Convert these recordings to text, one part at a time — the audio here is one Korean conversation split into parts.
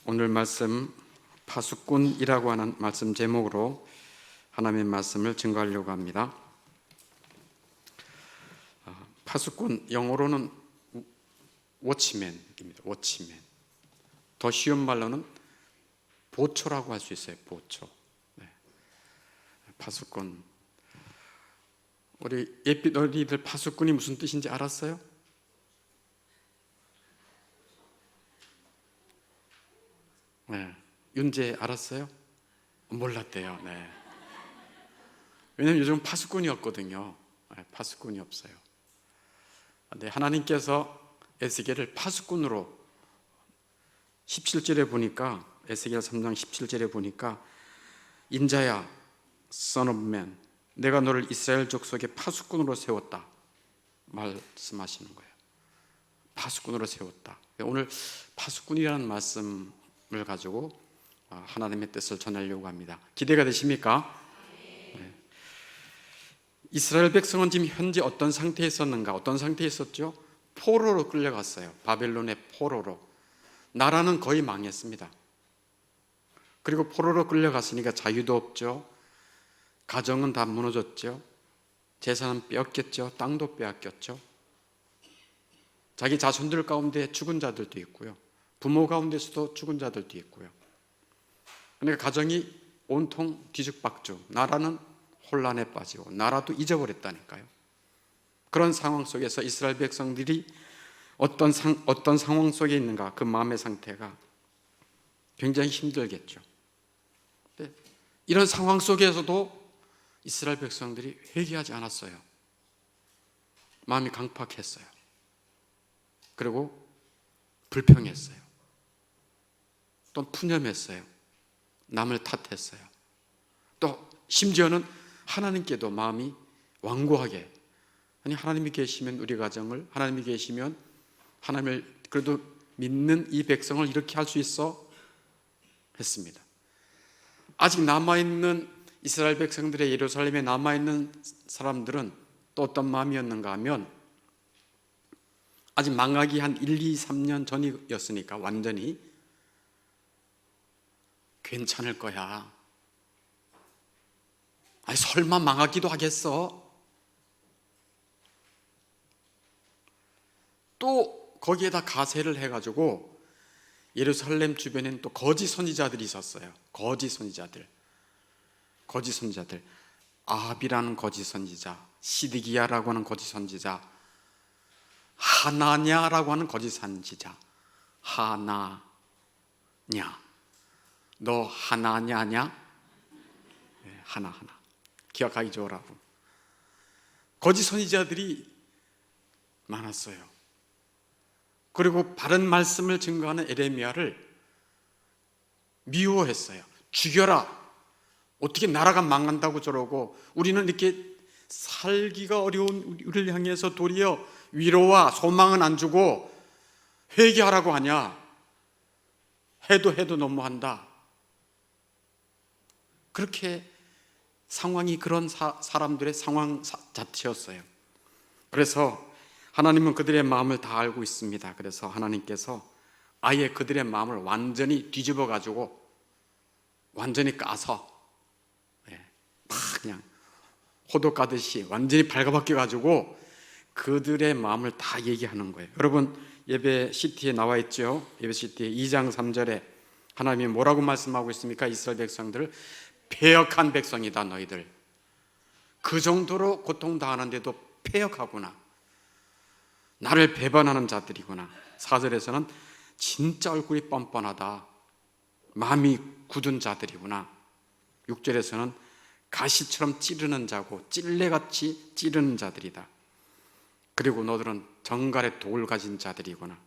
오늘 말씀 파수꾼이라고 하는 말씀 제목으로 하나님의 말씀을 증거하려고 합니다. 파수꾼, 영어로는 워치맨입니다. 워치맨. 더 쉬운 말로는 보초라고 할 수 있어요. 보초. 네. 파수꾼. 우리 예빛 어린이들 파수꾼이 무슨 뜻인지 알았어요? 네. 윤재 알았어요? 몰랐대요. 네. 왜냐면 요즘 파수꾼이 없거든요. 네, 파수꾼이 없어요. 네, 하나님께서 에스겔을 파수꾼으로 17절에 보니까, 에스겔 3장 17절에 보니까, 인자야, son of man, 내가 너를 이스라엘 족속의 파수꾼으로 세웠다 말씀하시는 거예요. 파수꾼으로 세웠다. 오늘 파수꾼이라는 말씀을 가지고 하나님의 뜻을 전하려고 합니다. 기대가 되십니까? 네. 이스라엘 백성은 지금 현재 어떤 상태에 있었는가? 어떤 상태에 있었죠? 포로로 끌려갔어요. 바벨론의 포로로. 나라는 거의 망했습니다. 그리고 포로로 끌려갔으니까 자유도 없죠. 가정은 다 무너졌죠. 재산은 빼앗겼죠. 땅도 빼앗겼죠. 자기 자손들 가운데 죽은 자들도 있고요. 부모 가운데서도 죽은 자들도 있고요. 그러니까 가정이 온통 뒤죽박죽, 나라는 혼란에 빠지고 나라도 잊어버렸다니까요. 그런 상황 속에서 이스라엘 백성들이 어떤 상황 속에 있는가, 그 마음의 상태가 굉장히 힘들겠죠. 이런 상황 속에서도 이스라엘 백성들이 회개하지 않았어요. 마음이 강팍했어요. 그리고 불평했어요. 또 푸념했어요. 남을 탓했어요. 또 심지어는 하나님께도 마음이 완고하게, 아니 하나님이 계시면 우리 가정을, 하나님이 계시면 하나님을 그래도 믿는 이 백성을 이렇게 할 수 있어 했습니다. 아직 남아있는 이스라엘 백성들의, 예루살렘에 남아있는 사람들은 또 어떤 마음이었는가 하면, 아직 망하기 한 1, 2, 3년 전이었으니까 완전히 괜찮을 거야. 아니 설마 망하기도 하겠어? 또 거기에다 가세를 해가지고 예루살렘 주변에는 또 거짓 선지자들이 있었어요. 거짓 선지자들. 아합이라는 거짓 선지자, 시드기야라고 하는 거짓 선지자, 하나냐라고 하는 거짓 선지자. 하나냐, 너 하나냐냐? 네, 하나 기억하기 좋으라고. 거짓 선지자들이 많았어요. 그리고 바른 말씀을 증거하는 에레미야를 미워했어요. 죽여라. 어떻게 나라가 망한다고 저러고, 우리는 이렇게 살기가 어려운 우리를 향해서 도리어 위로와 소망은 안 주고 회개하라고 하냐? 해도 너무한다. 그렇게 상황이 그런 사람들의 상황 자체였어요. 그래서 하나님은 그들의 마음을 다 알고 있습니다. 그래서 하나님께서 아예 그들의 마음을 완전히 뒤집어 가지고 완전히 까서 막 그냥 호도 까듯이 완전히 발가벗겨 가지고 그들의 마음을 다 얘기하는 거예요. 여러분 예배 CT에 나와 있죠. 예배 CT 2장 3절에 하나님이 뭐라고 말씀하고 있습니까? 이스라엘 백성들을 패역한 백성이다 너희들. 그 정도로 고통당하는데도 패역하구나. 나를 배반하는 자들이구나. 4절에서는 진짜 얼굴이 뻔뻔하다. 마음이 굳은 자들이구나. 6절에서는 가시처럼 찌르는 자고 찔레같이 찌르는 자들이다. 그리고 너들은 정갈의 독을 가진 자들이구나.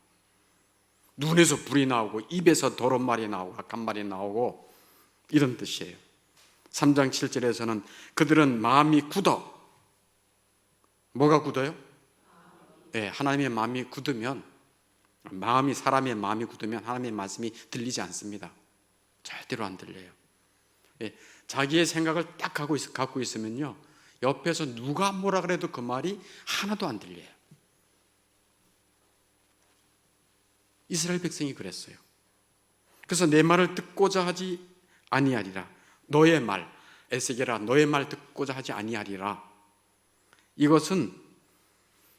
눈에서 불이 나오고 입에서 더러운 말이 나오고 악한 말이 나오고 이런 뜻이에요. 3장 7절에서는 그들은 마음이 굳어. 뭐가 굳어요? 네, 하나님의 마음이 굳으면, 사람의 마음이 굳으면 하나님의 말씀이 들리지 않습니다. 절대로 안 들려요. 네, 자기의 생각을 딱 갖고 있으면요, 옆에서 누가 뭐라 그래도 그 말이 하나도 안 들려요. 이스라엘 백성이 그랬어요. 그래서 내 말을 듣고자 하지 아니하리라. 너의 말, 에스겔아, 너의 말 듣고자 하지 아니하리라. 이것은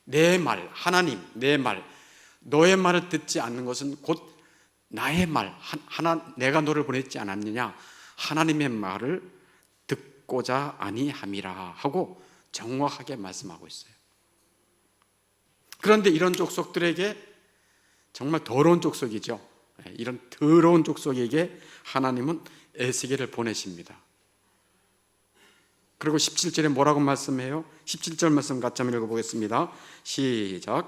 내 말, 하나님, 내 말, 너의 말을 듣지 않는 것은 곧 나의 말, 내가 너를 보냈지 않았느냐, 하나님의 말을 듣고자 아니함이라 하고 정확하게 말씀하고 있어요. 그런데 이런 족속들에게, 정말 더러운 족속이죠. 이런 더러운 족속에게 하나님은 에스겔을 보내십니다. 그리고 17절에 뭐라고 말씀해요? 17절 말씀 같이 한번 읽어보겠습니다. 시작.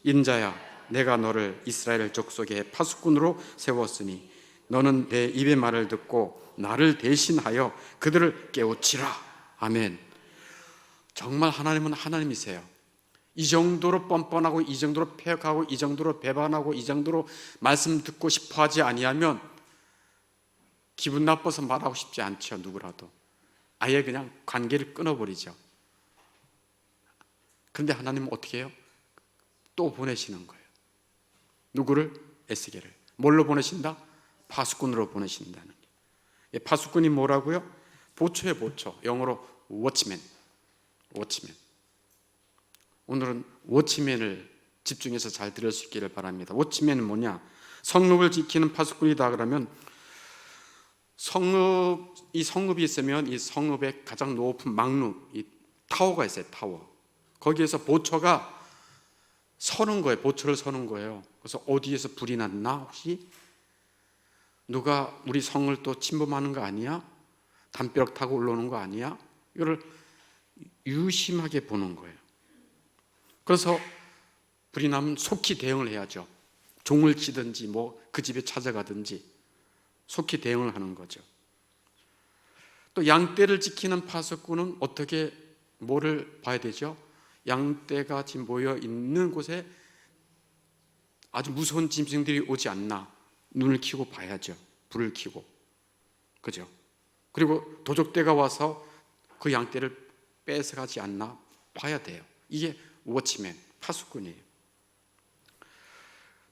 인자야, 내가 너를 이스라엘 족속의 파수꾼으로 세웠으니 너는 내 입의 말을 듣고 나를 대신하여 그들을 깨우치라. 아멘. 정말 하나님은 하나님이세요. 이 정도로 뻔뻔하고, 이 정도로 폐역하고, 이 정도로 배반하고, 이 정도로 말씀 듣고 싶어 하지 아니하면 기분 나빠서 말하고 싶지 않죠. 누구라도 아예 그냥 관계를 끊어버리죠. 그런데 하나님은 어떻게 해요? 또 보내시는 거예요. 누구를? 에스겔을. 뭘로 보내신다? 파수꾼으로 보내신다는 게. 파수꾼이 뭐라고요? 보초예요, 보초. 영어로 워치맨. 워치맨. 오늘은 워치맨을 집중해서 잘 들을 수 있기를 바랍니다. 워치맨은 뭐냐? 성읍을 지키는 파수꾼이다 그러면, 이 성읍이 있으면 이 성읍의 가장 높은 막루, 이 타워가 있어요. 타워. 거기에서 보초가 서는 거예요. 보초를 서는 거예요. 그래서 어디에서 불이 났나? 혹시 누가 우리 성을 또 침범하는 거 아니야? 담벼락 타고 올라오는 거 아니야? 이거를 유심하게 보는 거예요. 그래서 불이 나면 속히 대응을 해야죠. 종을 치든지 뭐 그 집에 찾아가든지 속히 대응을 하는 거죠. 또 양떼를 지키는 파수꾼은 어떻게, 뭐를 봐야 되죠? 양떼가 지금 모여 있는 곳에 아주 무서운 짐승들이 오지 않나 눈을 켜고 봐야죠. 불을 켜고. 그죠? 그리고 도적대가 와서 그 양떼를 뺏어가지 않나 봐야 돼요. 이게 워치맨, 파수꾼이에요.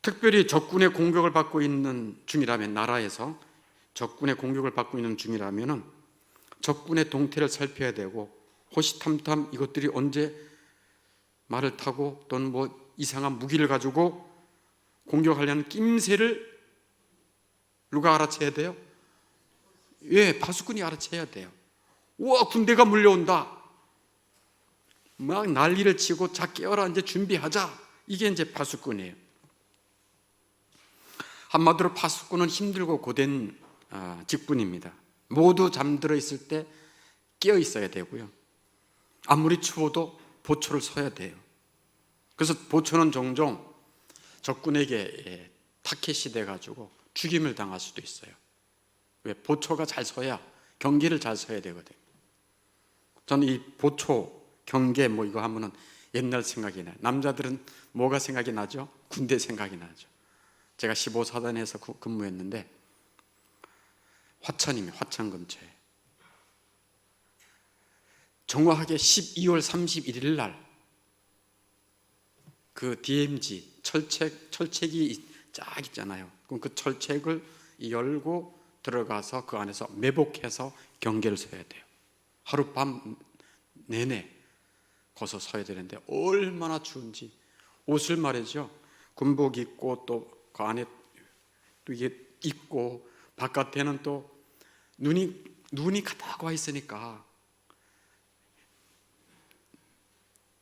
특별히 적군의 공격을 받고 있는 중이라면, 나라에서 적군의 공격을 받고 있는 중이라면 적군의 동태를 살펴야 되고, 호시탐탐 이것들이 언제 말을 타고 또는 뭐 이상한 무기를 가지고 공격하려는 낌새를 누가 알아채야 돼요? 예, 파수꾼이 알아채야 돼요. 우와, 군대가 물려온다. 막 난리를 치고, 자 깨어라, 이제 준비하자. 이게 이제 파수꾼이에요. 한마디로 파수꾼은 힘들고 고된 직분입니다. 모두 잠들어 있을 때 깨어 있어야 되고요. 아무리 추워도 보초를 서야 돼요. 그래서 보초는 종종 적군에게 타켓이 돼가지고 죽임을 당할 수도 있어요. 왜? 보초가 잘 서야, 경계를 잘 서야 되거든요. 저는 이 보초, 경계 뭐 이거 하면은 옛날 생각이 나요. 남자들은 뭐가 생각이 나죠? 군대 생각이 나죠. 제가 15사단에서 근무했는데 화천입니다. 화천 근처에. 정확하게 12월 31일 날 그 DMZ 철책이 쫙 있잖아요. 그럼 그 철책을 열고 들어가서 그 안에서 매복해서 경계를 서야 돼요. 하룻밤 내내 거기서 서야 되는데 얼마나 추운지. 옷을 말이죠, 군복 입고 또 그 안에 또 이게 입고, 바깥에는 또 눈이 가득 와 있으니까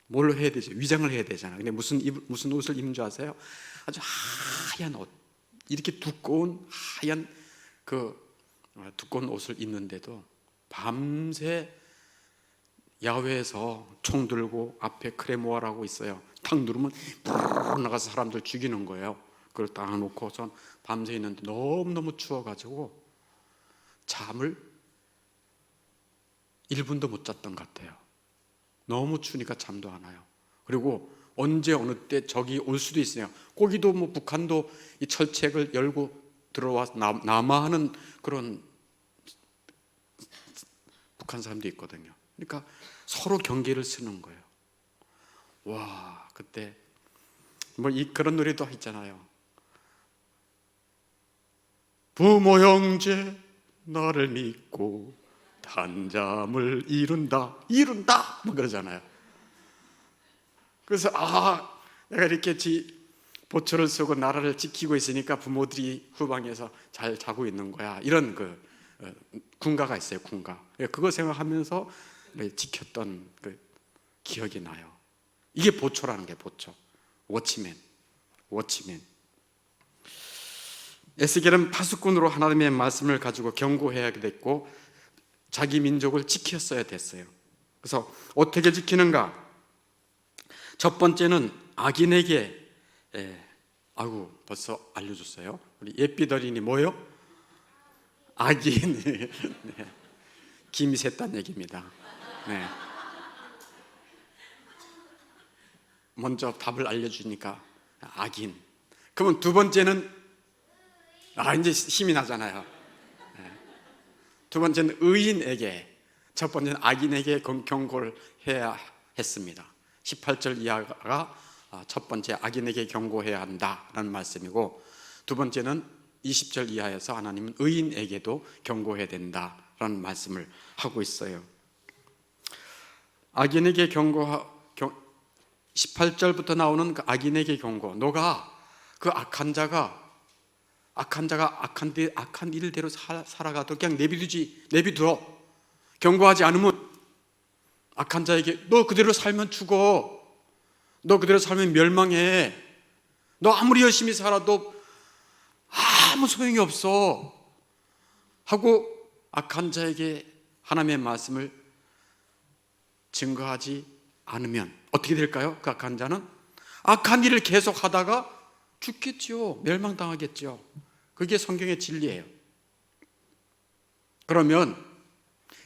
뭘로 해야 되죠? 위장을 해야 되잖아요. 근데 무슨 옷을 입는 줄 아세요? 아주 하얀 옷, 이렇게 두꺼운 하얀 두꺼운 옷을 입는데도 밤새 야외에서 총 들고 앞에 크레모아라고 있어요. 탁 누르면 부르르 나가서 사람들 죽이는 거예요. 그걸 딱 놓고선 밤새 있는데 너무너무 추워가지고 잠을 1분도 못 잤던 것 같아요. 너무 추우니까 잠도 안 와요. 그리고 언제 어느 때 적이 올 수도 있어요. 거기도 뭐 북한도 이 철책을 열고 들어와서 남하하는 그런 북한 사람도 있거든요. 그러니까 서로 경계를 쓰는 거예요. 와, 그때 뭐 그런 노래도 있잖아요. 부모 형제 나를 믿고 단잠을 이룬다 뭐 그러잖아요. 그래서 내가 이렇게 보초를 쓰고 나라를 지키고 있으니까 부모들이 후방에서 잘 자고 있는 거야, 이런 군가가 있어요. 군가. 그거 생각하면서 지켰던 기억이 나요. 이게 보초라는 게 보초. 워치맨. 에스겔은 파수꾼으로 하나님의 말씀을 가지고 경고해야 됐고 자기 민족을 지켰어야 됐어요. 그래서 어떻게 지키는가? 첫 번째는 악인에게, 벌써 알려줬어요. 우리 예삐더린이 뭐요? 악인. 네. 김이 샜다는 얘기입니다. 네. 먼저 답을 알려주니까 악인. 그러면 두 번째는 이제 힘이 나잖아요. 네. 두 번째는 의인에게, 첫 번째는 악인에게 경고를 해야 했습니다. 18절 이하가 첫 번째 악인에게 경고해야 한다라는 말씀이고, 두 번째는 20절 이하에서 하나님은 의인에게도 경고해야 된다라는 말씀을 하고 있어요. 악인에게 18절부터 나오는 그 악인에게 경고. 너가 그 악한 자가 악한 일대로 살아가도 그냥 내비두어. 경고하지 않으면 악한 자에게 너 그대로 살면 죽어. 너 그대로 살면 멸망해. 너 아무리 열심히 살아도 아무 소용이 없어 하고 악한 자에게 하나님의 말씀을 증거하지 않으면 어떻게 될까요? 그 악한 자는 악한 일을 계속 하다가 죽겠죠. 멸망당하겠죠. 그게 성경의 진리예요. 그러면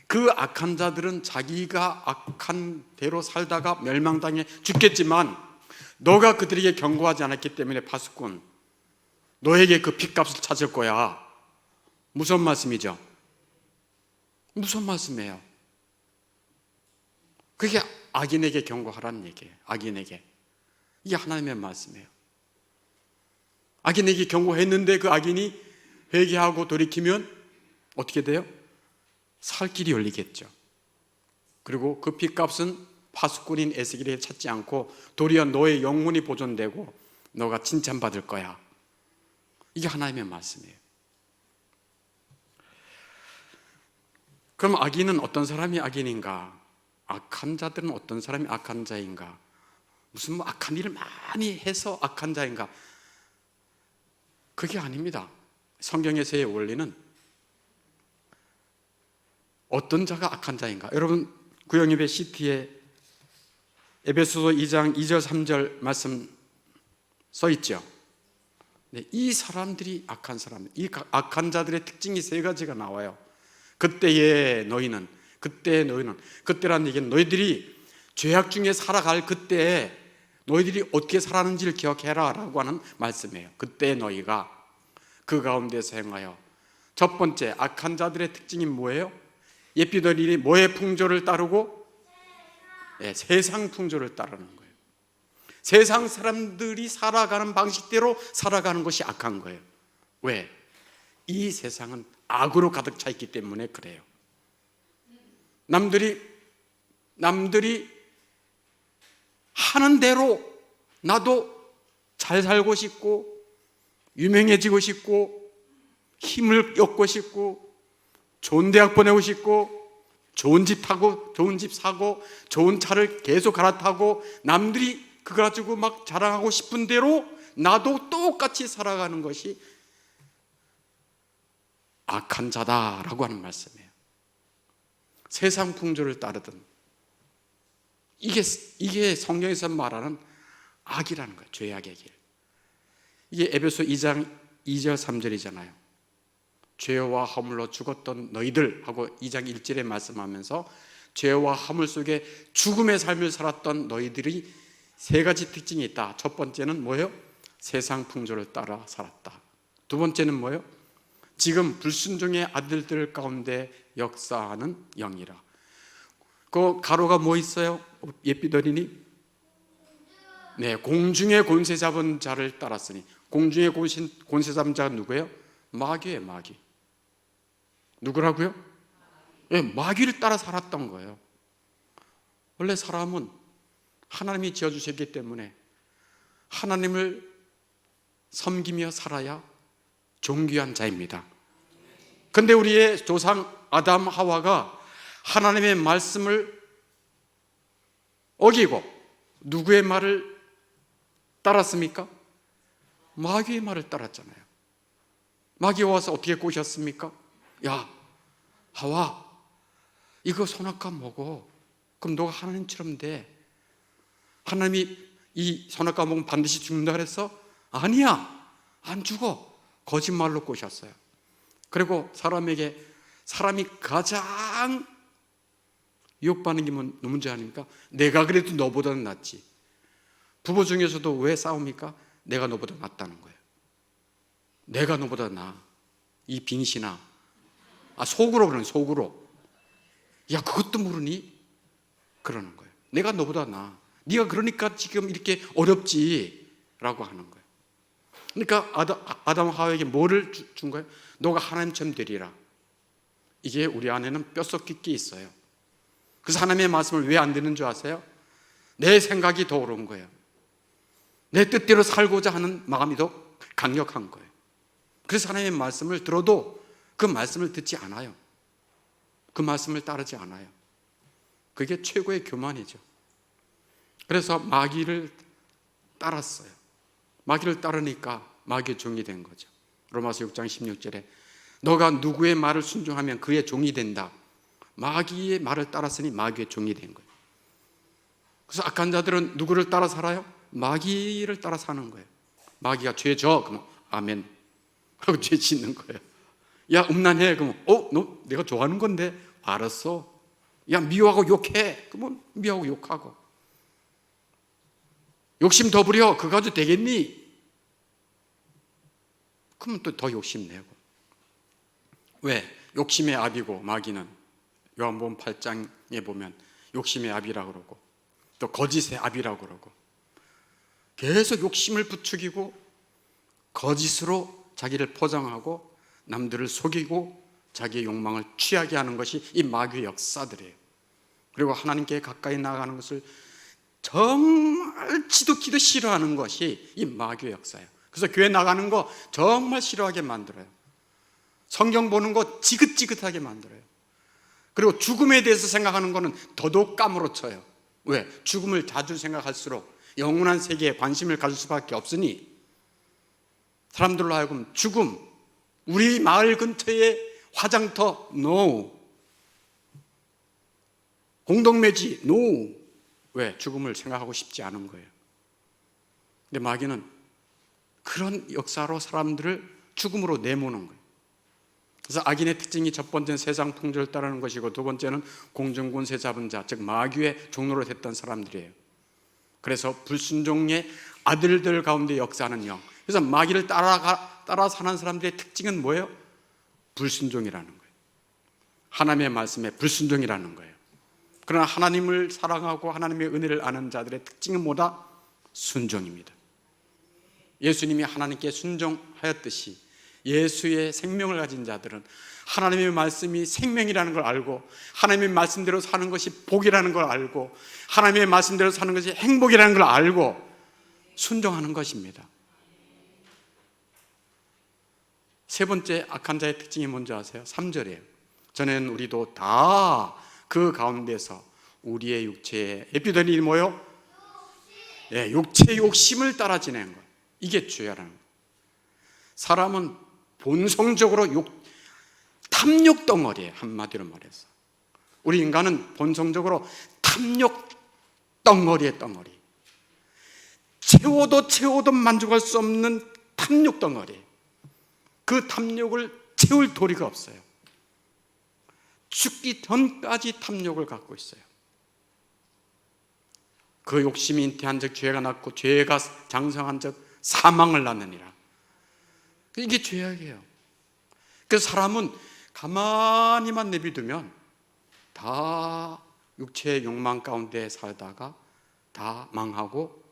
그 악한 자들은 자기가 악한 대로 살다가 멸망당해 죽겠지만, 너가 그들에게 경고하지 않았기 때문에 파수꾼, 너에게 그 핏값을 찾을 거야. 무슨 말씀이죠? 무슨 말씀이에요? 그게 악인에게 경고하라는 얘기예요. 악인에게. 이게 하나님의 말씀이에요. 악인에게 경고했는데 그 악인이 회개하고 돌이키면 어떻게 돼요? 살 길이 열리겠죠. 그리고 그 핏값은 파수꾼인 에스겔이 찾지 않고 도리어 너의 영혼이 보존되고 너가 칭찬받을 거야. 이게 하나님의 말씀이에요. 그럼 악인은 어떤 사람이 악인인가? 악한 자들은 어떤 사람이 악한 자인가? 무슨 악한 일을 많이 해서 악한 자인가? 그게 아닙니다. 성경에서의 원리는 어떤 자가 악한 자인가? 여러분 구영입의 CT에 에베소서 2장 2절 3절 말씀 써 있죠. 네, 이 사람들이 악한 사람, 이 악한 자들의 특징이 세 가지가 나와요. 그때라는 얘기는 너희들이 죄악 중에 살아갈 그때에 너희들이 어떻게 살았는지를 기억해라 라고 하는 말씀이에요. 그때 너희가 그 가운데서 행하여. 첫 번째, 악한 자들의 특징이 뭐예요? 예삐더린이 뭐의 풍조를 따르고? 세상 풍조를 따르는 거예요. 세상 사람들이 살아가는 방식대로 살아가는 것이 악한 거예요. 왜? 이 세상은 악으로 가득 차 있기 때문에 그래요. 남들이 하는 대로 나도 잘 살고 싶고 유명해지고 싶고 힘을 얻고 싶고 좋은 대학 보내고 싶고 좋은 집 사고 좋은 차를 계속 갈아타고 남들이 그거 가지고 막 자랑하고 싶은 대로 나도 똑같이 살아가는 것이 악한 자다라고 하는 말씀이에요. 세상 풍조를 따르든 이게 성경에서 말하는 악이라는 거예요. 죄악의 길. 이게 에베소 2장 2절 3절이잖아요. 죄와 허물로 죽었던 너희들 하고 2장 1절에 말씀하면서 죄와 허물 속에 죽음의 삶을 살았던 너희들이 세 가지 특징이 있다. 첫 번째는 뭐예요? 세상 풍조를 따라 살았다. 두 번째는 뭐예요? 지금 불순종의 아들들 가운데 역사하는 영이라. 그 가로가 뭐 있어요? 예삐더린이? 네, 공중의 권세 잡은 자를 따랐으니. 공중의 권세 잡은 자가 누구예요? 마귀예요, 마귀. 누구라고요? 예, 마귀를 따라 살았던 거예요. 원래 사람은 하나님이 지어주셨기 때문에 하나님을 섬기며 살아야 존귀한 자입니다. 근데 우리의 조상 아담 하와가 하나님의 말씀을 어기고 누구의 말을 따랐습니까? 마귀의 말을 따랐잖아요. 마귀가 와서 어떻게 꼬셨습니까? 야, 하와, 이거 선악과 먹어. 그럼 너가 하나님처럼 돼. 하나님이 이 선악과 먹으면 반드시 죽는다 그랬어? 아니야, 안 죽어. 거짓말로 꼬셨어요. 그리고 사람이 가장 유혹받는 게 문제 아닙니까? 내가 그래도 너보다는 낫지. 부부 중에서도 왜 싸웁니까? 내가 너보다 낫다는 거예요. 내가 너보다 나아. 이 빙신아. 속으로 그러는, 속으로. 야, 그것도 모르니? 그러는 거예요. 내가 너보다 나아. 네가 그러니까 지금 이렇게 어렵지 라고 하는 거예요. 그러니까 아담 하와에게 뭐를 준 거예요? 너가 하나님처럼 되리라. 이게 우리 안에는 뼛속 깊게 있어요. 그래서 하나님의 말씀을 왜 안 듣는 줄 아세요? 내 생각이 더 옳은 거예요. 내 뜻대로 살고자 하는 마음이 더 강력한 거예요. 그래서 하나님의 말씀을 들어도 그 말씀을 듣지 않아요. 그 말씀을 따르지 않아요. 그게 최고의 교만이죠. 그래서 마귀를 따랐어요. 마귀를 따르니까 마귀의 종이 된 거죠. 로마서 6장 16절에 너가 누구의 말을 순종하면 그의 종이 된다. 마귀의 말을 따랐으니 마귀의 종이 된 거예요. 그래서 악한 자들은 누구를 따라 살아요? 마귀를 따라 사는 거예요. 마귀가 죄 져, 그러면 아멘 하고 죄 짓는 거예요. 야, 음란해, 그러면 너 내가 좋아하는 건데 알았어. 야, 미워하고 욕해, 그러면 미워하고 욕하고. 욕심 더 부려, 그거 가지고 되겠니? 그러면 또 더 욕심내고. 왜? 욕심의 압이고 마귀는 요한복음 8장에 보면 욕심의 압이라고 그러고 또 거짓의 압이라고 그러고 계속 욕심을 부추기고 거짓으로 자기를 포장하고 남들을 속이고 자기의 욕망을 취하게 하는 것이 이 마귀의 역사들이에요. 그리고 하나님께 가까이 나아가는 것을 정말 지독히도 싫어하는 것이 이 마귀의 역사예요. 그래서 교회 나가는 거 정말 싫어하게 만들어요. 성경 보는 거 지긋지긋하게 만들어요. 그리고 죽음에 대해서 생각하는 거는 더더욱 까무러쳐요. 왜? 죽음을 자주 생각할수록 영원한 세계에 관심을 가질 수밖에 없으니 사람들로 하여금 죽음, 우리 마을 근처에 화장터, no. 공동묘지, no. 왜? 죽음을 생각하고 싶지 않은 거예요. 근데 마귀는 그런 역사로 사람들을 죽음으로 내모는 거예요. 그래서 악인의 특징이 첫 번째는 세상 풍조를 따르는 것이고 두 번째는 공중군세 잡은 자, 즉 마귀의 종로로 됐던 사람들이에요. 그래서 불순종의 아들들 가운데 역사하는 영. 그래서 마귀를 따라 사는 사람들의 특징은 뭐예요? 불순종이라는 거예요. 하나님의 말씀에 불순종이라는 거예요. 그러나 하나님을 사랑하고 하나님의 은혜를 아는 자들의 특징은 뭐다? 순종입니다. 예수님이 하나님께 순종하였듯이 예수의 생명을 가진 자들은 하나님의 말씀이 생명이라는 걸 알고 하나님의 말씀대로 사는 것이 복이라는 걸 알고 하나님의 말씀대로 사는 것이 행복이라는 걸 알고 순종하는 것입니다. 세 번째 악한 자의 특징이 뭔지 아세요? 3절이에요. 전에는 우리도 다 그 가운데서 우리의 육체의 에피더니 뭐요? 네, 육체의 욕심을 따라 지내는 거예요. 이게 죄라는 거예요. 사람은 본성적으로 탐욕 덩어리예요. 한마디로 말해서 우리 인간은 본성적으로 탐욕 덩어리의 덩어리, 채워도 만족할 수 없는 탐욕 덩어리. 그 탐욕을 채울 도리가 없어요. 죽기 전까지 탐욕을 갖고 있어요. 그 욕심이 잉태한 적 죄가 났고 죄가 장성한 적 사망을 낳느니라. 이게 죄악이에요. 그래서 사람은 가만히만 내비두면 다 육체의 욕망 가운데 살다가 다 망하고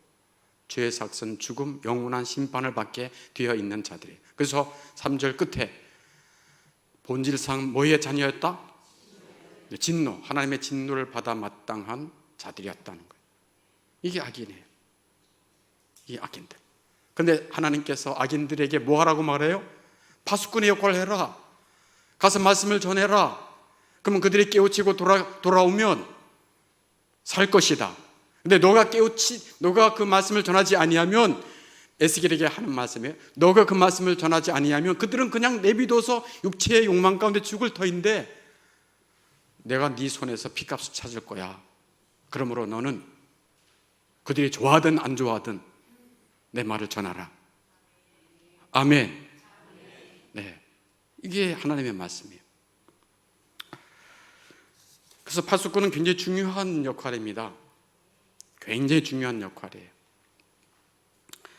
죄의 삭은 죽음, 영원한 심판을 받게 되어 있는 자들이에요. 그래서 3절 끝에 본질상 뭐의 자녀였다? 진노, 하나님의 진노를 받아 마땅한 자들이었다는 거예요. 이게 악인이에요. 이 악인들. 근데 하나님께서 악인들에게 뭐 하라고 말해요? 파수꾼의 역할을 해라. 가서 말씀을 전해라. 그러면 그들이 깨우치고 돌아오면 살 것이다. 근데 너가 그 말씀을 전하지 아니하면, 에스겔에게 하는 말씀이에요. 너가 그 말씀을 전하지 아니하면 그들은 그냥 내비둬서 육체의 욕망 가운데 죽을 터인데 내가 네 손에서 피값을 찾을 거야. 그러므로 너는 그들이 좋아하든 안 좋아하든 내 말을 전하라. 아멘. 네, 이게 하나님의 말씀이에요. 그래서 파수꾼은 굉장히 중요한 역할입니다. 굉장히 중요한 역할이에요.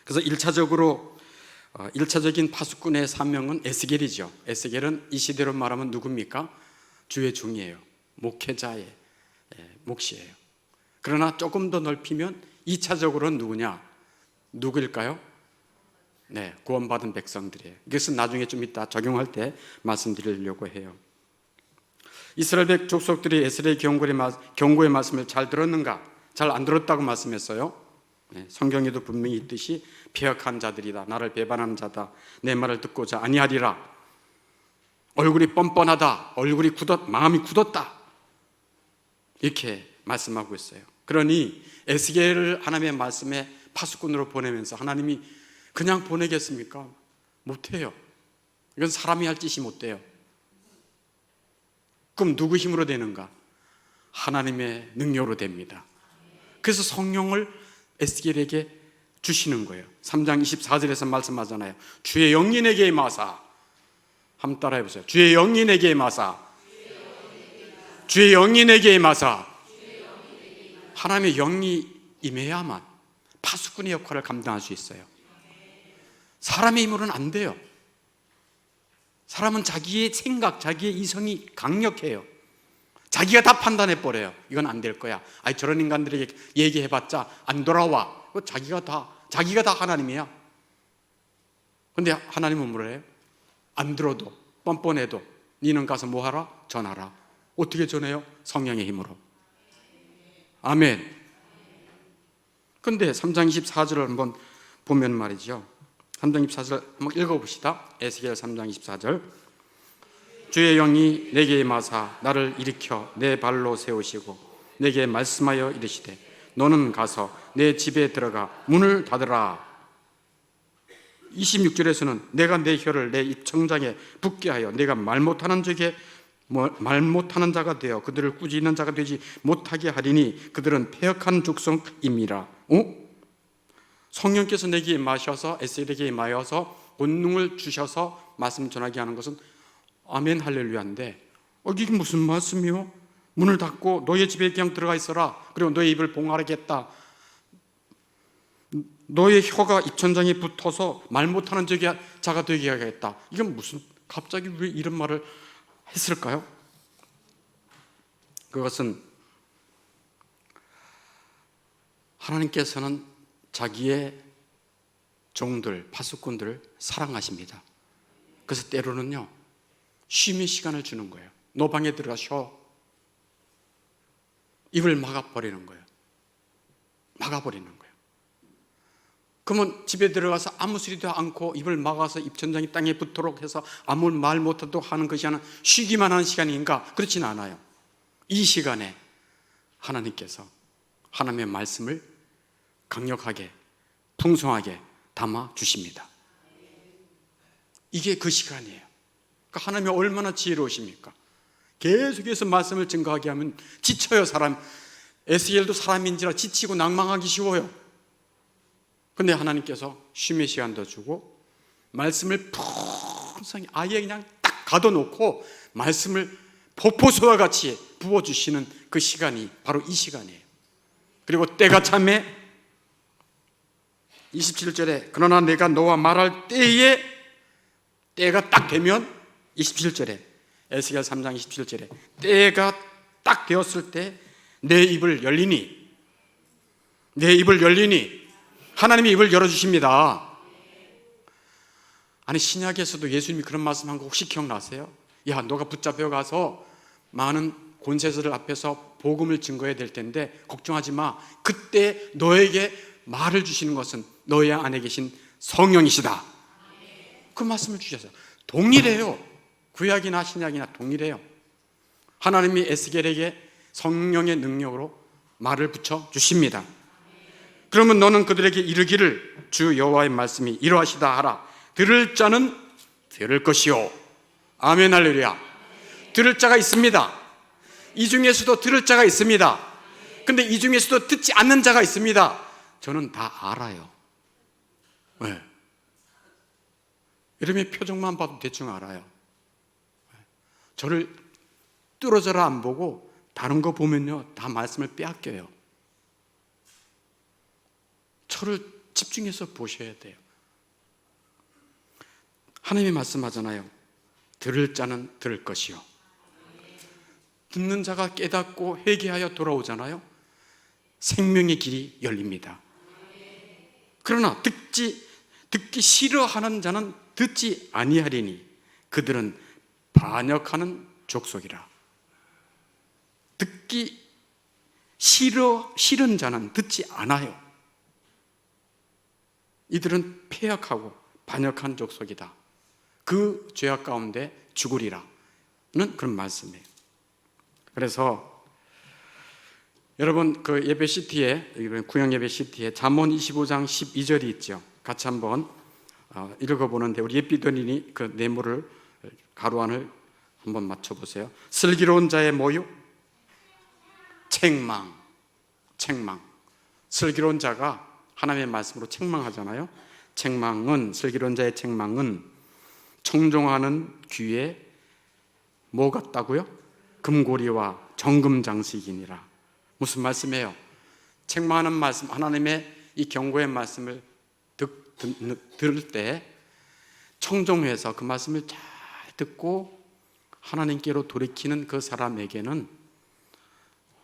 그래서 1차적인 파수꾼의 사명은 에스겔이죠. 에스겔은 이 시대로 말하면 누굽니까? 주의 종이에요. 목회자의 몫이에요. 그러나 조금 더 넓히면 2차적으로는 누구일까요? 네, 구원받은 백성들이에요. 이것은 나중에 좀 이따 적용할 때 말씀드리려고 해요. 이스라엘 백 족속들이 에스겔의 경고의 말씀을 잘 들었는가? 잘 안 들었다고 말씀했어요. 네, 성경에도 분명히 있듯이 배역한 자들이다. 나를 배반하는 자다. 내 말을 듣고자 아니하리라. 얼굴이 뻔뻔하다. 마음이 굳었다. 이렇게 말씀하고 있어요. 그러니 에스겔을 하나님의 말씀에 파수꾼으로 보내면서 하나님이 그냥 보내겠습니까? 못해요. 이건 사람이 할 짓이 못 돼요. 그럼 누구 힘으로 되는가? 하나님의 능력으로 됩니다. 그래서 성령을 에스겔에게 주시는 거예요. 3장 24절에서 말씀하잖아요. 주의 영이 내게 임하사. 한번 따라해 보세요. 주의 영이 내게 임하사. 주의 영이 내게 임하사. 하나님의 영이 임해야만 파수꾼의 역할을 감당할 수 있어요. 사람의 힘으로는 안 돼요. 사람은 자기의 생각, 자기의 이성이 강력해요. 자기가 다 판단해버려요. 이건 안 될 거야. 아니, 저런 인간들에게 얘기해봤자 안 돌아와. 자기가 다 하나님이야. 근데 하나님은 뭐래요? 안 들어도, 뻔뻔해도 니는 가서 뭐 하라? 전하라. 어떻게 전해요? 성령의 힘으로. 아멘. 근데 3장 24절을 한번 보면 말이죠. 3장 24절 한번 읽어봅시다. 에스겔 3장 24절. 주의 영이 내게 임하사 나를 일으켜 내 발로 세우시고 내게 말씀하여 이르시되 너는 가서 내 집에 들어가 문을 닫으라. 26절에서는 내가 내 혀를 내 입천장에 붙게 하여 내가 말 못하는 자가 되어 그들을 꾸짖는 자가 되지 못하게 하리니 그들은 패역한 족속임이라. 성령께서 내게 임하셔서 에스겔에게 임하여서 본능을 주셔서 말씀 전하게 하는 것은 아멘 할렐루야인데 이게 무슨 말씀이요? 문을 닫고 너의 집에 그냥 들어가 있어라. 그리고 너의 입을 봉하라겠다. 너의 혀가 입천장에 붙어서 말 못하는 자가 되게 하겠다. 이건 무슨, 갑자기 왜 이런 말을 했을까요? 그것은 하나님께서는 자기의 종들, 파수꾼들을 사랑하십니다. 그래서 때로는요 쉼의 시간을 주는 거예요. 너 방에 들어가 쉬어. 입을 막아버리는 거예요. 그러면 집에 들어가서 아무 소리도 않고 입을 막아서 입천장이 땅에 붙도록 해서 아무 말 못하도록 하는 것이 아니라 쉬기만 하는 시간인가? 그렇지는 않아요. 이 시간에 하나님께서 하나님의 말씀을 강력하게 풍성하게 담아 주십니다. 이게 그 시간이에요. 그러니까 하나님이 얼마나 지혜로우십니까? 계속해서 말씀을 증거하게 하면 지쳐요. 사람, 에스겔도 사람인지라 지치고 낭망하기 쉬워요. 근데 하나님께서 쉼의 시간도 주고 말씀을 풍성히 아예 그냥 딱 가둬놓고 말씀을 폭포수와 같이 부어주시는 그 시간이 바로 이 시간이에요. 그리고 때가 참에 27절에 그러나 내가 너와 말할 때가 딱 되면 27절에 에스겔 3장 27절에 때가 딱 되었을 때 내 입을 열리니 하나님이 입을 열어주십니다. 아니, 신약에서도 예수님이 그런 말씀한 거 혹시 기억나세요? 야, 너가 붙잡혀 가서 많은 권세자들 앞에서 복음을 증거해야 될 텐데 걱정하지 마. 그때 너에게 말을 주시는 것은 너의 안에 계신 성령이시다. 그 말씀을 주셨어요. 동일해요. 구약이나 신약이나 동일해요. 하나님이 에스겔에게 성령의 능력으로 말을 붙여 주십니다. 그러면 너는 그들에게 이르기를 주 여호와의 말씀이 이러하시다 하라. 들을 자는 들을 것이요. 아멘 할렐루야. 들을 자가 있습니다. 이 중에서도 들을 자가 있습니다. 근데 이 중에서도 듣지 않는 자가 있습니다. 저는 다 알아요. 왜? 여러분의 표정만 봐도 대충 알아요. 저를 뚫어져라 안 보고 다른 거 보면요 다 말씀을 빼앗겨요. 저를 집중해서 보셔야 돼요. 하나님이 말씀하잖아요. 들을 자는 들을 것이요. 듣는 자가 깨닫고 회개하여 돌아오잖아요. 생명의 길이 열립니다. 그러나 듣기 싫어하는 자는 듣지 아니하리니 그들은 반역하는 족속이라. 듣기 싫은 자는 듣지 않아요. 이들은 패역하고 반역한 족속이다. 그 죄악 가운데 죽으리라는 그런 말씀이에요. 그래서 여러분 그 예배 시티에, 구역 예배 시티에 잠언 25장 12절이 있죠. 같이 한번 읽어보는데 우리 예비도인이 그 네모를 가로 안을 한번 맞춰보세요. 슬기로운 자의 뭐요? 책망. 슬기로운 자가 하나님의 말씀으로 책망하잖아요. 슬기로운 자의 책망은 청종하는 귀에 뭐 같다고요? 금고리와 정금장식이니라. 무슨 말씀이에요? 책망하는 말씀, 하나님의 이 경고의 말씀을 들을 때 청종해서 그 말씀을 잘 듣고 하나님께로 돌이키는 그 사람에게는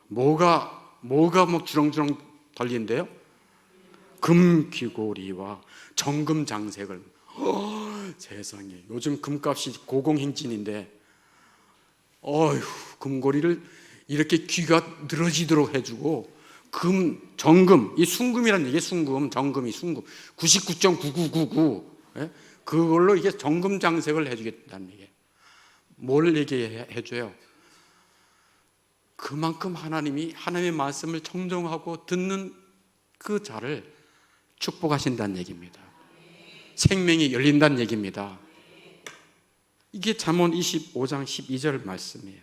뭐가 뭐 주렁주렁 달린대요? 금귀고리와 정금장색을. 세상에, 요즘 금값이 고공행진인데 어휴, 금고리를 이렇게 귀가 늘어지도록 해주고 정금, 이 순금이라는 얘기예요. 정금이 순금 99.9999 그걸로 이게 정금장색을 해주겠다는 얘기예요. 뭘 얘기해줘요? 그만큼 하나님이 하나님의 말씀을 청정하고 듣는 그 자를 축복하신다는 얘기입니다. 생명이 열린다는 얘기입니다. 이게 잠언 25장 12절 말씀이에요.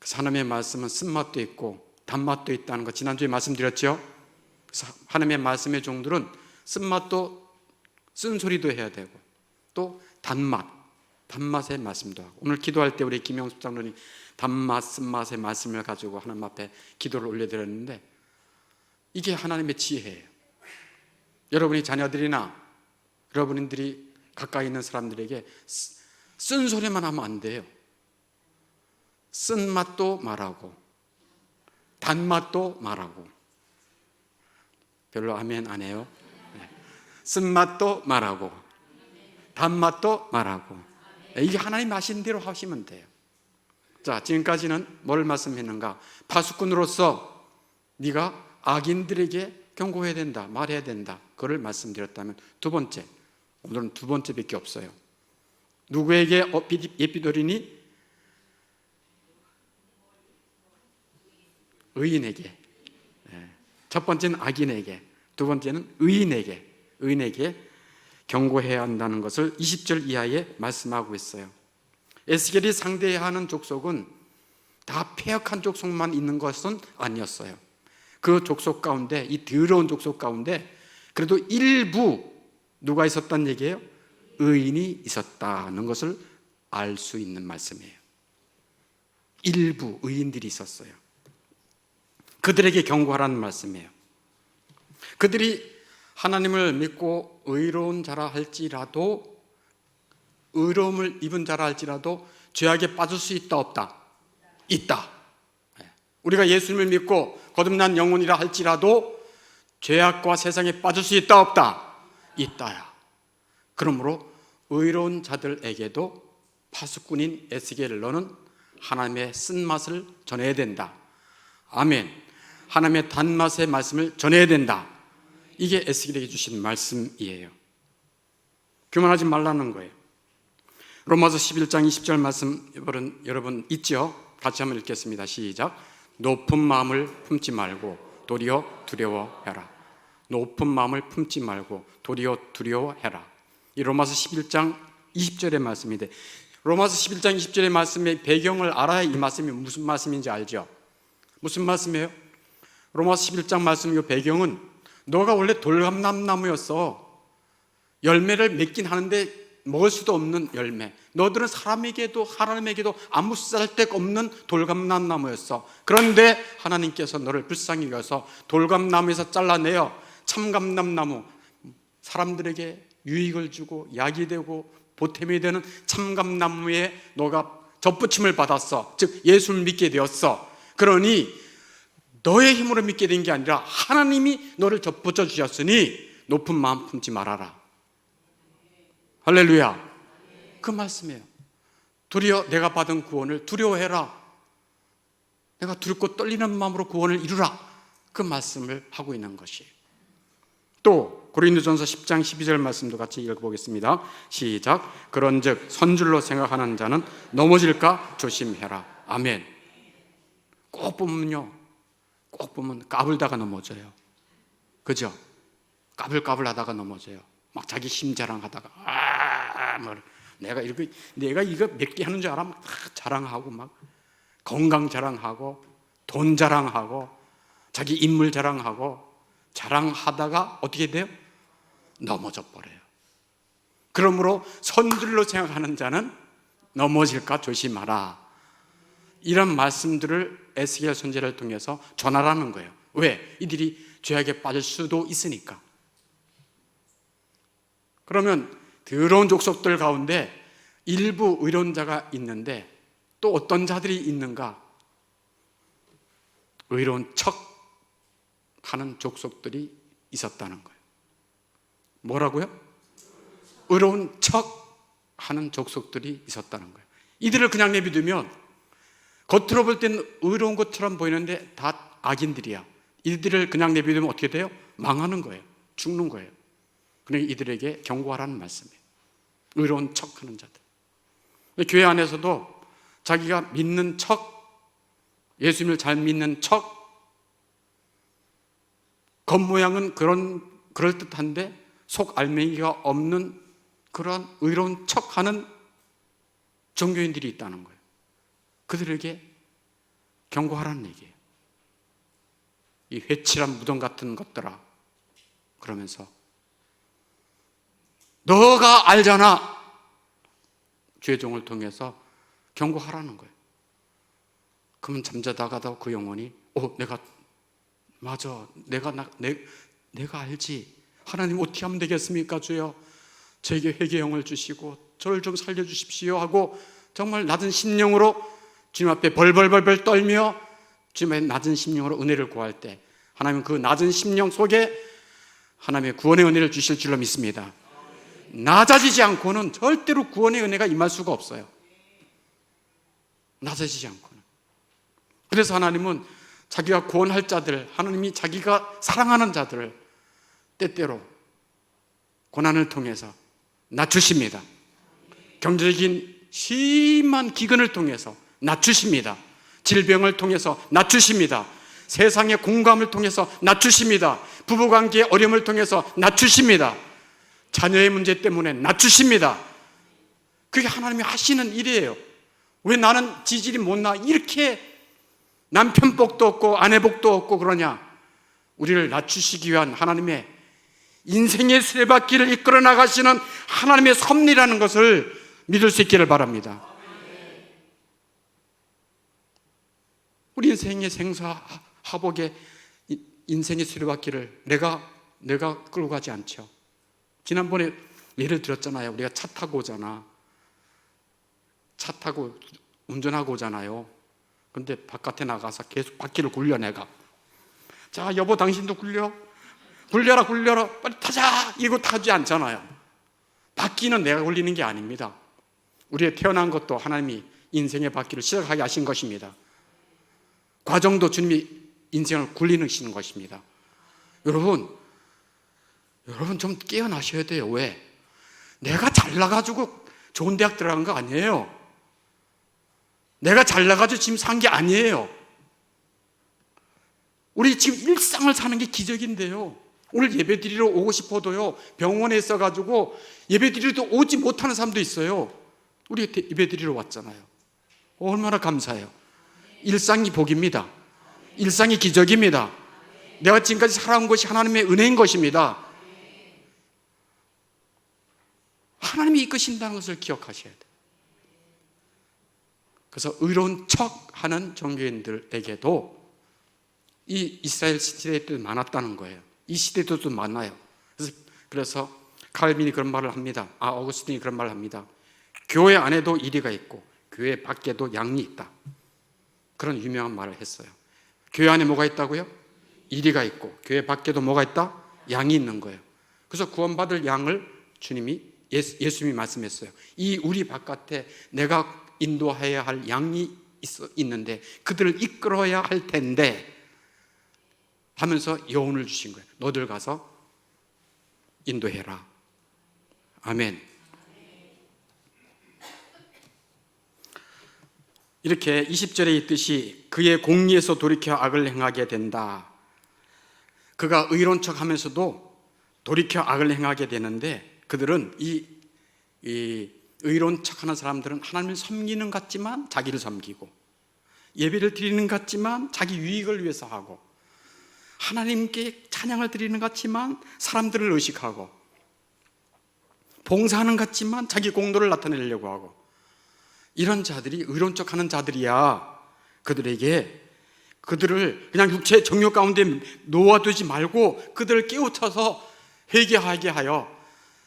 하나님의 말씀은 쓴맛도 있고 단맛도 있다는 거 지난주에 말씀드렸죠. 그래서 하나님의 말씀의 종들은 쓴맛도 쓴소리도 해야 되고 또 단맛의 말씀도 하고, 오늘 기도할 때 우리 김영숙 장로님 단맛 쓴맛의 말씀을 가지고 하나님 앞에 기도를 올려드렸는데 이게 하나님의 지혜예요. 여러분이 자녀들이나 여러분들이 가까이 있는 사람들에게 쓴소리만 하면 안 돼요. 쓴맛도 말하고 단맛도 말하고. 별로 아멘 안 해요. 쓴맛도 말하고 단맛도 말하고. 이게 하나님 하시는 대로 하시면 돼요. 자, 지금까지는 뭘 말씀했는가? 파수꾼으로서 네가 악인들에게 경고해야 된다, 말해야 된다, 그걸 말씀드렸다면, 두 번째, 오늘은 두 번째밖에 없어요. 누구에게 예비도리니? 의인에게. 첫 번째는 악인에게, 두 번째는 의인에게 경고해야 한다는 것을 20절 이하에 말씀하고 있어요. 에스겔이 상대해야 하는 족속은 다 패역한 족속만 있는 것은 아니었어요. 그 족속 가운데, 이 더러운 족속 가운데 그래도 일부 누가 있었다는 얘기예요? 의인이 있었다는 것을 알 수 있는 말씀이에요. 일부 의인들이 있었어요. 그들에게 경고하라는 말씀이에요. 그들이 하나님을 믿고 의로운 자라 할지라도, 의로움을 입은 자라 할지라도 죄악에 빠질 수 있다 없다? 있다. 우리가 예수님을 믿고 거듭난 영혼이라 할지라도 죄악과 세상에 빠질 수 있다 없다? 있다야. 그러므로 의로운 자들에게도 파수꾼인 에스겔을 너는 하나님의 쓴맛을 전해야 된다. 아멘. 하나님의 단맛의 말씀을 전해야 된다. 이게 에스겔에게 주신 말씀이에요. 교만하지 말라는 거예요. 로마서 11장 20절 말씀 여러분 있죠? 같이 한번 읽겠습니다. 시작. 높은 마음을 품지 말고 도리어 두려워해라. 높은 마음을 품지 말고 도리어 두려워해라. 이 로마서 11장 20절의 말씀인데, 로마서 11장 20절의 말씀의 배경을 알아야 이 말씀이 무슨 말씀인지 알죠? 무슨 말씀이에요? 로마서 11장 말씀 이 배경은 너가 원래 돌감람나무였어. 열매를 맺긴 하는데 먹을 수도 없는 열매. 너들은 사람에게도 하나님에게도 아무 쓸데가 없는 돌감람나무였어. 그런데 하나님께서 너를 불쌍히 여겨서 돌감나무에서 잘라내어 참감람나무, 사람들에게 유익을 주고 약이 되고 보탬이 되는 참감나무에 너가 접붙임을 받았어. 즉 예수를 믿게 되었어. 그러니 너의 힘으로 믿게 된 게 아니라 하나님이 너를 접붙여 주셨으니 높은 마음 품지 말아라. 할렐루야. 그 말씀이에요. 도리어 내가 받은 구원을 두려워해라. 내가 두렵고 떨리는 마음으로 구원을 이루라. 그 말씀을 하고 있는 것이에요. 또 고린도전서 10장 12절 말씀도 같이 읽어보겠습니다. 시작. 그런즉 선줄로 생각하는 자는 넘어질까 조심해라. 아멘. 꼭 보면요, 꼭 보면 까불다가 넘어져요. 그죠? 까불까불 하다가 넘어져요. 막 자기 힘 자랑하다가 내가 이거 몇 개 하는 줄 알아? 막 자랑하고 막 건강 자랑하고 돈 자랑하고 자기 인물 자랑하고 자랑하다가 어떻게 돼요? 넘어져 버려요. 그러므로 선줄로 생각하는 자는 넘어질까 조심하라. 이런 말씀들을 에스겔 선지자를 통해서 전하라는 거예요. 왜? 이들이 죄악에 빠질 수도 있으니까. 그러면 더러운 족속들 가운데 일부 의로운 자가 있는데 또 어떤 자들이 있는가? 의로운 척 하는 족속들이 있었다는 거예요. 뭐라고요? 의로운 척 하는 족속들이 있었다는 거예요. 이들을 그냥 내비두면 겉으로 볼 때는 의로운 것처럼 보이는데 다 악인들이야. 이들을 그냥 내비두면 어떻게 돼요? 망하는 거예요. 죽는 거예요. 그러니까 이들에게 경고하라는 말씀이에요. 의로운 척 하는 자들. 교회 안에서도 자기가 믿는 척, 예수님을 잘 믿는 척, 겉모양은 그럴듯한데 속 알맹이가 없는 그런 의로운 척하는 종교인들이 있다는 거예요. 그들에게 경고하라는 얘기예요. 이 회칠한 무덤 같은 것들아, 그러면서 너가 알잖아. 죄종을 통해서 경고하라는 거예요. 그러면 잠자다가도 그 영혼이 맞아, 내가 알지. 하나님 어떻게 하면 되겠습니까? 주여, 저에게 회개의 영을 주시고 저를 좀 살려주십시오 하고 정말 낮은 심령으로 주님 앞에 벌벌벌벌 떨며 주님의 낮은 심령으로 은혜를 구할 때 하나님은 그 낮은 심령 속에 하나님의 구원의 은혜를 주실 줄로 믿습니다. 낮아지지 않고는 절대로 구원의 은혜가 임할 수가 없어요. 낮아지지 않고는. 그래서 하나님은 자기가 구원할 자들, 하나님이 자기가 사랑하는 자들을 때때로 고난을 통해서 낮추십니다. 경제적인 심한 기근을 통해서 낮추십니다. 질병을 통해서 낮추십니다. 세상의 공감을 통해서 낮추십니다. 부부관계의 어려움을 통해서 낮추십니다. 자녀의 문제 때문에 낮추십니다. 그게 하나님이 하시는 일이에요. 왜 나는 지질이 못나 이렇게 남편 복도 없고 아내 복도 없고 그러냐? 우리를 낮추시기 위한 하나님의 인생의 수레바퀴를 이끌어 나가시는 하나님의 섭리라는 것을 믿을 수 있기를 바랍니다. 우리 인생의 생사화복의 인생의 수레바퀴를 내가 끌고 가지 않죠. 지난번에 예를 들었잖아요. 우리가 차 타고 오잖아. 차 타고 운전하고 오잖아요. 근데 바깥에 나가서 계속 바퀴를 굴려 내가. 자, 여보 당신도 굴려라 빨리 타자 이거 타지 않잖아요. 바퀴는 내가 굴리는 게 아닙니다. 우리의 태어난 것도 하나님이 인생의 바퀴를 시작하게 하신 것입니다. 과정도 주님이 인생을 굴리시는 것입니다. 여러분 좀 깨어나셔야 돼요. 왜? 내가 잘나가지고 좋은 대학 들어간 거 아니에요. 내가 잘나가지고 지금 산 게 아니에요. 우리 지금 일상을 사는 게 기적인데요. 오늘 예배 드리러 오고 싶어도요, 병원에 있어가지고 예배 드리러 오지 못하는 사람도 있어요. 우리 예배 드리러 왔잖아요. 얼마나 감사해요. 일상이 복입니다. 일상이 기적입니다. 내가 지금까지 살아온 것이 하나님의 은혜인 것입니다. 하나님이 이끄신다는 것을 기억하셔야 돼요. 그래서 의로운 척하는 종교인들에게도 이 이스라엘 시대도 많았다는 거예요. 이 시대도 많아요. 그래서 칼빈이 그런 말을 합니다. 어거스틴이 그런 말을 합니다. 교회 안에도 이리가 있고 교회 밖에도 양이 있다. 그런 유명한 말을 했어요. 교회 안에 뭐가 있다고요? 이리가 있고 교회 밖에도 뭐가 있다? 양이 있는 거예요. 그래서 구원받을 양을 주님이 예수님이 말씀했어요. 이 우리 바깥에 내가 인도해야 할 양이 있는데 그들을 이끌어야 할 텐데 하면서 여운을 주신 거예요. 너들 가서 인도해라. 아멘. 이렇게 20절에 있듯이 그의 공의에서 돌이켜 악을 행하게 된다. 그가 의로운 척하면서도 돌이켜 악을 행하게 되는데 그들은 이 의로운 척하는 사람들은 하나님을 섬기는 것 같지만 자기를 섬기고 예배를 드리는 것 같지만 자기 유익을 위해서 하고 하나님께 찬양을 드리는 것 같지만 사람들을 의식하고 봉사하는 것 같지만 자기 공로를 나타내려고 하고 이런 자들이 의로운 척하는 자들이야. 그들을 그냥 육체의 정욕 가운데 놓아두지 말고 그들을 깨우쳐서 회개하게 하여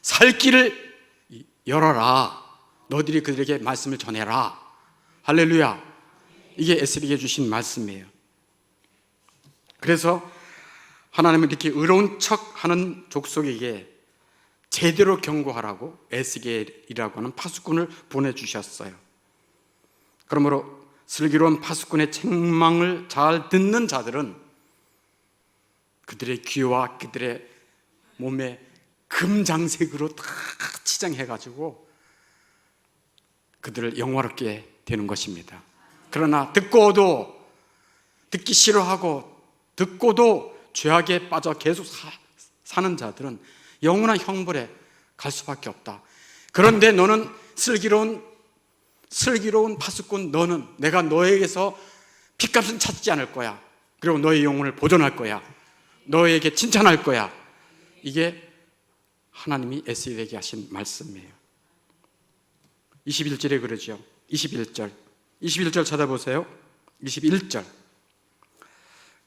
살 길을 열어라. 너들이 그들에게 말씀을 전해라. 할렐루야. 이게 에스겔에게 주신 말씀이에요. 그래서 하나님은 이렇게 의로운 척하는 족속에게 제대로 경고하라고 에스겔이라고 하는 파수꾼을 보내주셨어요. 그러므로 슬기로운 파수꾼의 책망을 잘 듣는 자들은 그들의 귀와 그들의 몸에 금장색으로 다 치장해가지고 그들을 영화롭게 되는 것입니다. 그러나 듣기 싫어하고 듣고도 죄악에 빠져 계속 사는 자들은 영원한 형벌에 갈 수밖에 없다. 그런데 너는 슬기로운 파수꾼, 너는 내가 너에게서 핏값은 찾지 않을 거야. 그리고 너의 영혼을 보존할 거야. 너에게 칭찬할 거야. 이게 하나님이 에스겔에게 하신 말씀이에요. 21절에 그러죠. 21절 찾아보세요. 21절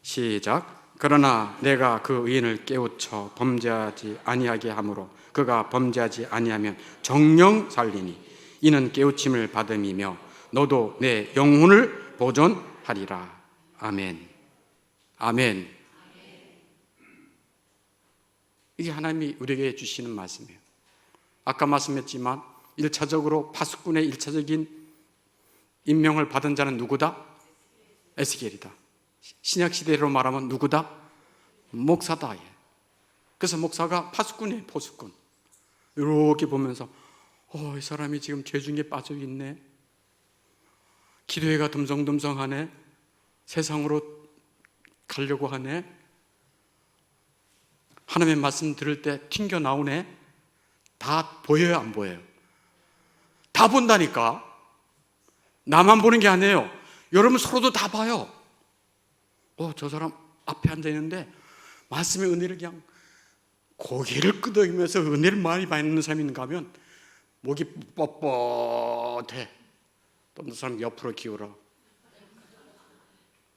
시작. 그러나 내가 그 의인을 깨우쳐 범죄하지 아니하게 하므로 그가 범죄하지 아니하면 정령 살리니 이는 깨우침을 받음이며 너도 내 영혼을 보존하리라. 아멘. 아멘. 이게 하나님이 우리에게 주시는 말씀이에요. 아까 말씀했지만 1차적으로 파수꾼의 1차적인 임명을 받은 자는 누구다? 에스겔이다. 신약시대로 말하면 누구다? 목사다. 그래서 목사가 파수꾼이에요. 포수꾼. 이렇게 보면서 이 사람이 지금 죄 중에 빠져 있네. 기도회가 듬성듬성하네. 세상으로 가려고 하네. 하나님의 말씀 들을 때 튕겨 나오네. 다 보여요, 안 보여요? 다 본다니까. 나만 보는 게 아니에요. 여러분 서로도 다 봐요. 저 사람 앞에 앉아 있는데 말씀의 은혜를 그냥 고개를 끄덕이면서 은혜를 많이 받는 사람이 있는가 하면 목이 뻣뻣해. 또 어떤 사람 옆으로 기울어.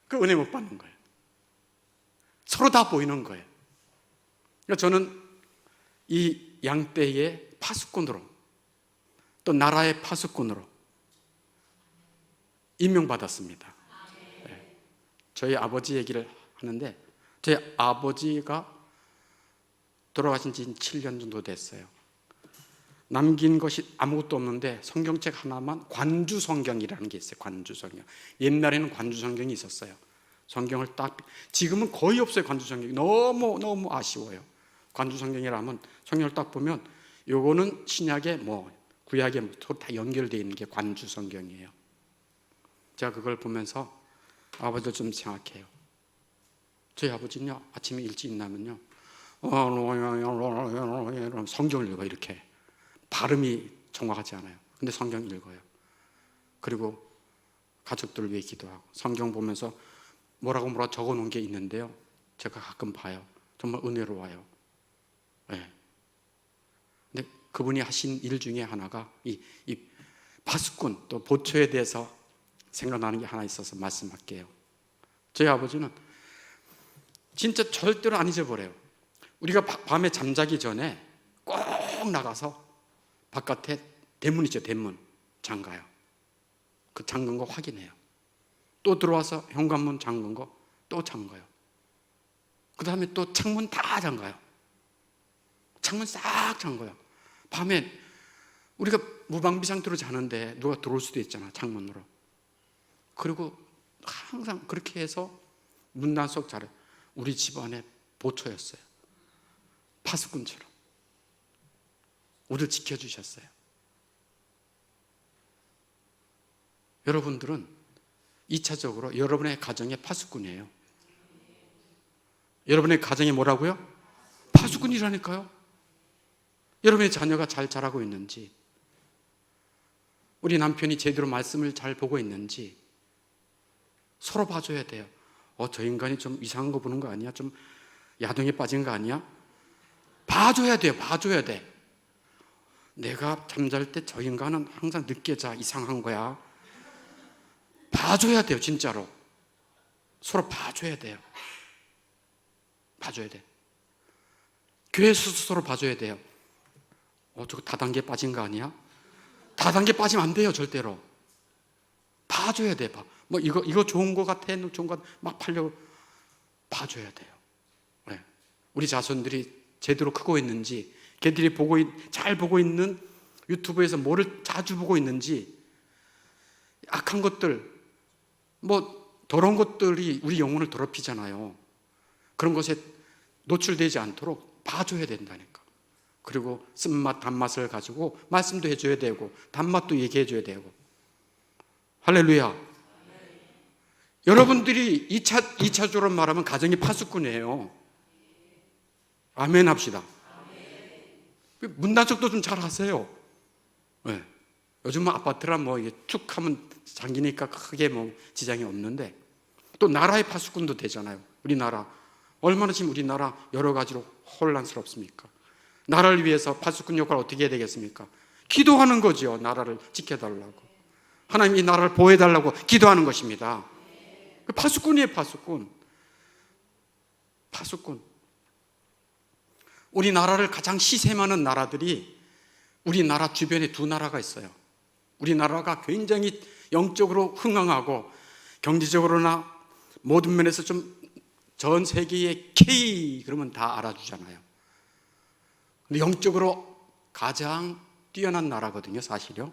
그 은혜 못 받는 거예요. 서로 다 보이는 거예요. 그러니까 저는 이 양떼의 파수꾼으로 또 나라의 파수꾼으로 임명받았습니다. 저희 아버지 얘기를 하는데, 저희 아버지가 돌아가신 지 7년 정도 됐어요. 남긴 것이 아무것도 없는데 성경책 하나만, 관주 성경이라는 게 있어요. 관주 성경. 옛날에는 관주 성경이 있었어요. 성경을 딱, 지금은 거의 없어요. 관주 성경이 너무 아쉬워요. 관주 성경이라면 성경을 딱 보면 요거는 신약에 뭐 구약에 뭐 다 연결되어 있는 게 관주 성경이에요. 제가 그걸 보면서 아버지도 좀 생각해요. 저희 아버지는요, 아침에 일찍 일어나면요, 성경을 읽어요. 이렇게 발음이 정확하지 않아요. 근데 성경 읽어요. 그리고 가족들을 위해 기도하고, 성경 보면서 뭐라고 적어 놓은 게 있는데요, 제가 가끔 봐요. 정말 은혜로워요. 네. 근데 그분이 하신 일 중에 하나가 이 파수꾼, 또 보초에 대해서 생각나는 게 하나 있어서 말씀할게요. 저희 아버지는 진짜 절대로 안 잊어버려요. 우리가 밤에 잠자기 전에 꼭 나가서 바깥에 대문 있죠, 대문 잠가요. 그 잠근 거 확인해요. 또 들어와서 현관문 잠근 거 또 잠가요. 그 다음에 또 창문 다 잠가요. 창문 싹 잠가요. 밤에 우리가 무방비 상태로 자는데 누가 들어올 수도 있잖아, 창문으로. 그리고 항상 그렇게 해서 문단속 잘해요. 우리 집안에 보초였어요. 파수꾼처럼 우리를 지켜주셨어요. 여러분들은 2차적으로 여러분의 가정의 파수꾼이에요. 여러분의 가정이 뭐라고요? 파수꾼이라니까요. 여러분의 자녀가 잘 자라고 있는지, 우리 남편이 제대로 말씀을 잘 보고 있는지 서로 봐줘야 돼요. 저 인간이 좀 이상한 거 보는 거 아니야? 좀 야동에 빠진 거 아니야? 봐줘야 돼요. 봐줘야 돼. 내가 잠잘 때 저 인간은 항상 늦게 자, 이상한 거야. 봐줘야 돼요. 진짜로 서로 봐줘야 돼요. 봐줘야 돼. 교회에서 서로 봐줘야 돼요. 저거 다단계 빠진 거 아니야? 다단계 빠지면 안 돼요. 절대로 봐줘야 돼. 뭐 이거 좋은 거 같아, 좋은 거 막 팔려고 봐줘야 돼요. 네. 우리 자손들이 제대로 크고 있는지, 걔들이 잘 보고 있는 유튜브에서 뭐를 자주 보고 있는지, 악한 것들, 뭐 더러운 것들이 우리 영혼을 더럽히잖아요. 그런 것에 노출되지 않도록 봐줘야 된다니까. 그리고 쓴맛 단맛을 가지고 말씀도 해줘야 되고 단맛도 얘기해줘야 되고. 할렐루야. 여러분들이 2차적으로 말하면 가정이 파수꾼이에요. 아멘 합시다. 문단속도 좀 잘 하세요. 네. 요즘은 아파트라 뭐 이게 툭 하면 잠기니까 크게 뭐 지장이 없는데, 또 나라의 파수꾼도 되잖아요. 우리나라 얼마나 지금 우리나라 여러 가지로 혼란스럽습니까? 나라를 위해서 파수꾼 역할을 어떻게 해야 되겠습니까? 기도하는 거죠. 나라를 지켜달라고, 하나님 이 나라를 보호해달라고 기도하는 것입니다. 파수꾼이에요. 파수꾼. 우리나라를 가장 시샘하는 나라들이 우리나라 주변에 두 나라가 있어요. 우리나라가 굉장히 영적으로 흥황하고 경제적으로나 모든 면에서 좀 전 세계의 K 그러면 다 알아주잖아요. 근데 영적으로 가장 뛰어난 나라거든요, 사실요.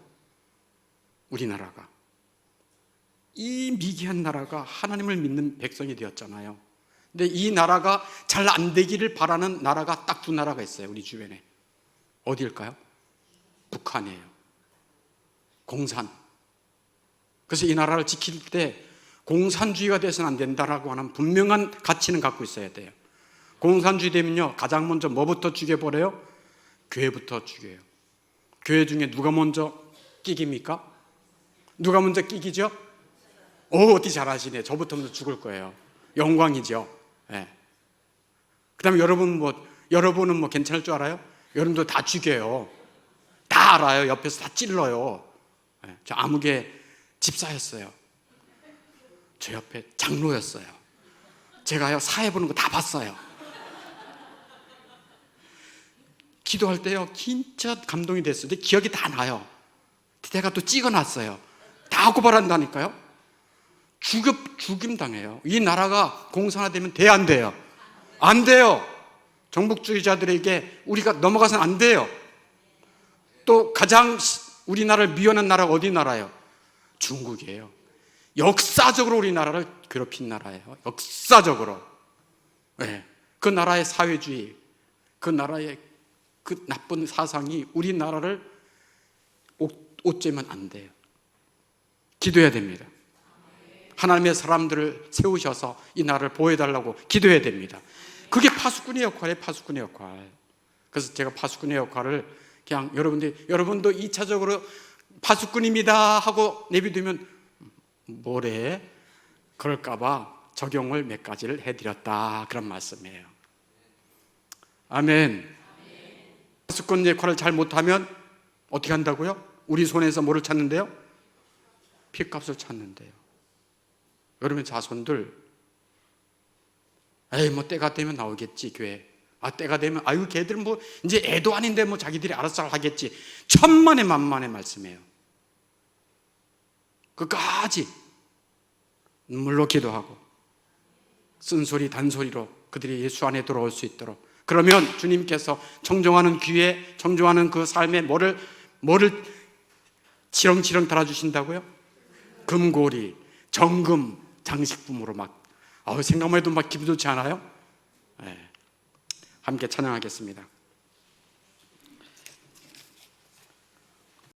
우리나라가. 이 미개한 나라가 하나님을 믿는 백성이 되었잖아요. 근데 이 나라가 잘 안 되기를 바라는 나라가 딱 두 나라가 있어요, 우리 주변에. 어디일까요? 북한이에요. 공산. 그래서 이 나라를 지킬 때 공산주의가 돼서는 안 된다라고 하는 분명한 가치는 갖고 있어야 돼요. 공산주의 되면요, 가장 먼저 뭐부터 죽여버려요? 교회부터 죽여요. 교회 중에 누가 먼저 끼깁니까? 누가 먼저 끼기죠? 어디 잘하시네. 저부터 먼저 죽을 거예요. 영광이죠. 네. 그 다음에 여러분은 뭐 괜찮을 줄 알아요? 여러분도 다 죽여요. 다 알아요. 옆에서 다 찔러요. 네. 저 암흑의 집사였어요. 저 옆에 장로였어요. 제가요, 사회 보는 거 다 봤어요. 기도할 때요, 진짜 감동이 됐어요. 근데 기억이 다 나요. 제가 또 찍어놨어요. 다 고발한다니까요. 죽임 당해요. 이 나라가 공산화되면 돼야 안 돼요? 안 돼요. 정복주의자들에게 우리가 넘어가서는 안 돼요. 또 가장 우리나라를 미워하는 나라가 어디 나라예요? 중국이에요. 역사적으로 우리나라를 괴롭힌 나라예요. 역사적으로. 네. 그 나라의 사회주의, 그 나라의 그 나쁜 사상이 우리나라를 옷재면 안 돼요. 기도해야 됩니다. 하나님의 사람들을 세우셔서 이 나라를 보호해달라고 기도해야 됩니다. 그게 파수꾼의 역할이에요. 파수꾼의 역할. 그래서 제가 파수꾼의 역할을 그냥 여러분도 2차적으로 파수꾼입니다 하고 내비두면 뭐래? 그럴까봐 적용을 몇 가지를 해드렸다, 그런 말씀이에요. 아멘. 파수꾼 역할을 잘 못하면 어떻게 한다고요? 우리 손에서 뭐를 찾는데요? 핏값을 찾는데요. 여러분 자손들, 에이 뭐 때가 되면 나오겠지 교회. 때가 되면 아유 걔들은 뭐 이제 애도 아닌데 뭐 자기들이 알아서 하겠지. 천만의 만만의 말씀이에요. 끝까지 눈물로 기도하고 쓴소리 단소리로 그들이 예수 안에 들어올 수 있도록. 그러면 주님께서 청정하는 귀에, 청정하는 그 삶에 뭐를 치렁치렁 달아주신다고요? 금고리, 정금, 장식품으로 막 생각만 해도 막 기분 좋지 않아요? 네. 함께 찬양하겠습니다.